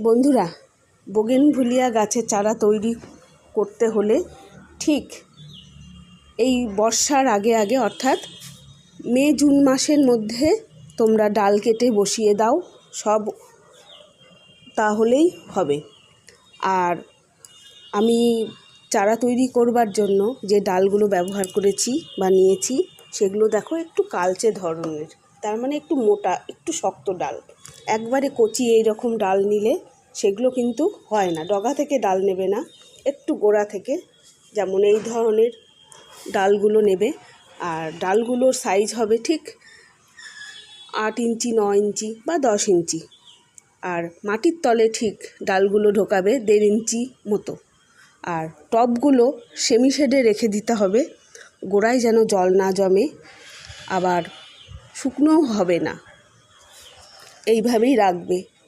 বন্ধুরা, বোগেনভিলিয়া গাছের চারা তৈরি করতে হলে ঠিক এই বর্ষার আগে আগে অর্থাৎ মে জুন মাসের মধ্যে তোমরা ডাল কেটে বসিয়ে দাও সব, তাহলেই হবে। আর আমি চারা তৈরি করবার জন্য যে ডালগুলো ব্যবহার করেছি বা নিয়েছি সেগুলো দেখো একটু কালচে ধরনের, তার মানে একটু মোটা, একটু শক্ত ডাল। একবারে কচি এইরকম ডাল নিলে সেগুলো কিন্তু হয় না। ডগা থেকে ডাল নেবে না, একটু গোড়া থেকে, যেমন এই ধরনের ডালগুলো নেবে। আর ডালগুলোর সাইজ হবে ঠিক 8 ইঞ্চি, 9 ইঞ্চি বা 10 ইঞ্চি। আর মাটির তলে ঠিক ডালগুলো ঢোকাবে 1.5 ইঞ্চি মতো। আর টবগুলো সেমি শেডে রেখে দিতে হবে, গোড়ায় যেন জল না জমে, আবার শুকনোও হবে না, এইভাবেই রাখবে।